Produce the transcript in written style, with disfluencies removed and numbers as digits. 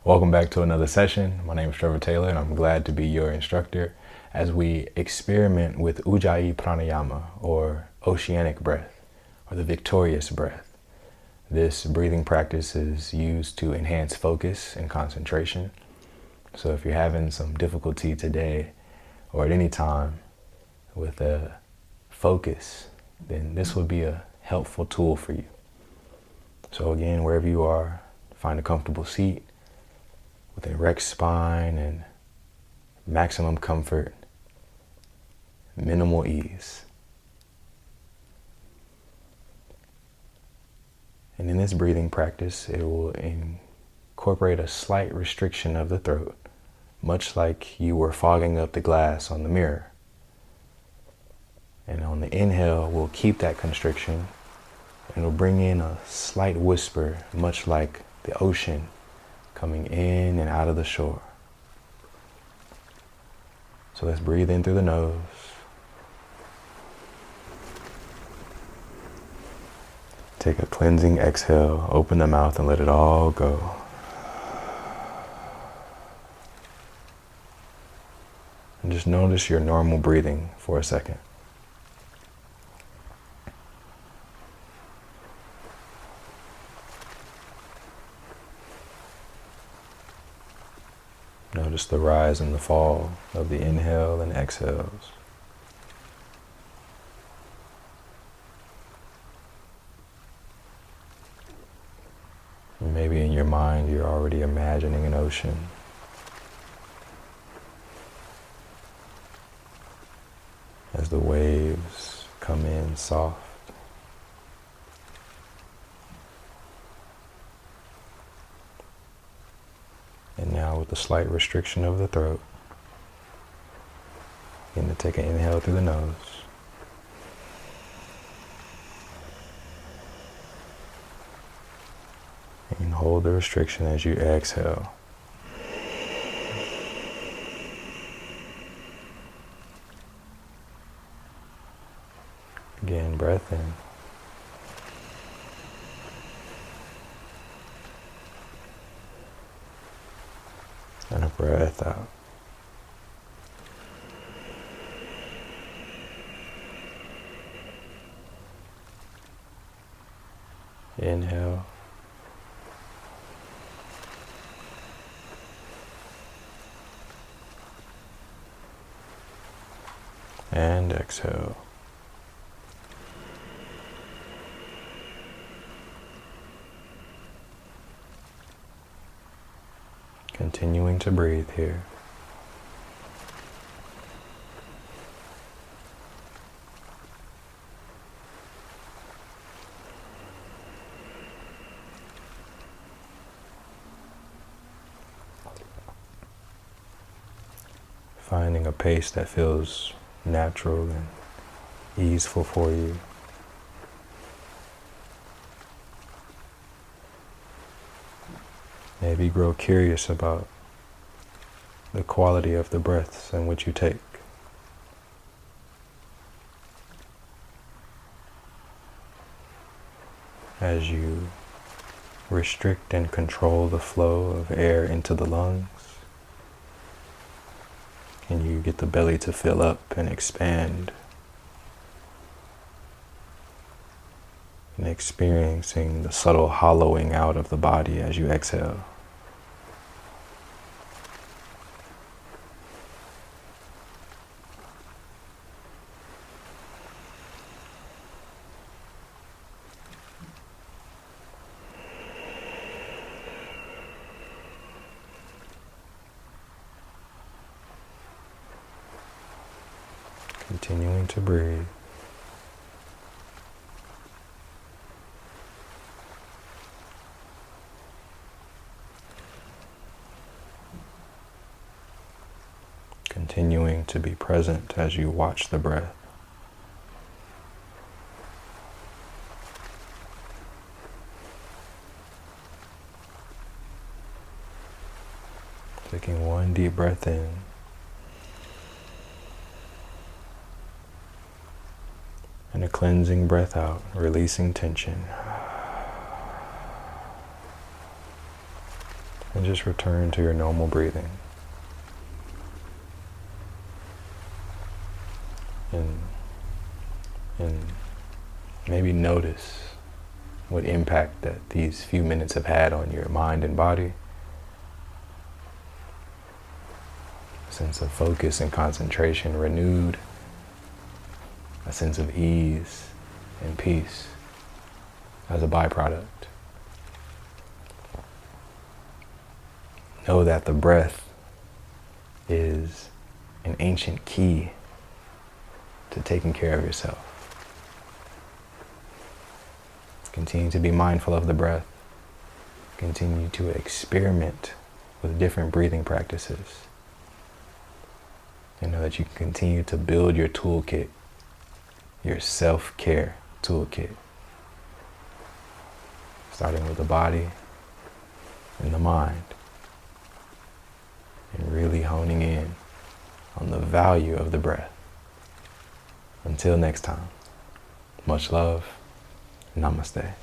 Welcome back to another session. My name is Trevor Taylor and I'm glad to be your instructor as we experiment with Ujjayi pranayama, or oceanic breath, or the victorious breath. This breathing practice is used to enhance focus and concentration. So if you're having some difficulty today or at any time with a focus, then this would be a helpful tool for you. So again, wherever you are, find a comfortable seat with an erect spine and maximum comfort, minimal ease. And in this breathing practice, it will incorporate a slight restriction of the throat, much like you were fogging up the glass on the mirror. And on the inhale, we'll keep that constriction and it'll bring in a slight whisper, much like the ocean coming in and out of the shore. So let's breathe in through the nose. Take a cleansing exhale, open the mouth and let it all go. And just notice your normal breathing for a second. Notice the rise and the fall of the inhale and exhales. Maybe in your mind you're already imagining an ocean. As the waves come in soft. And now with a slight restriction of the throat, begin to take an inhale through the nose. And hold the restriction as you exhale. Again, breath in. And a breath out. Inhale. And exhale. Continuing to breathe here. Finding a pace that feels natural and easeful for you. Maybe grow curious about the quality of the breaths in which you take. As you restrict and control the flow of air into the lungs, and you get the belly to fill up and expand, and experiencing the subtle hollowing out of the body as you exhale. Continuing to breathe. Continuing to be present as you watch the breath. Taking one deep breath in. And a cleansing breath out, releasing tension. And just return to your normal breathing. And maybe notice what impact that these few minutes have had on your mind and body. A sense of focus and concentration renewed. A sense of ease and peace as a byproduct. Know that the breath is an ancient key to taking care of yourself. Continue to be mindful of the breath. Continue to experiment with different breathing practices. And know that you can continue to build your toolkit, your self-care toolkit. Starting with the body and the mind. And really honing in on the value of the breath. Until next time, much love. Namaste.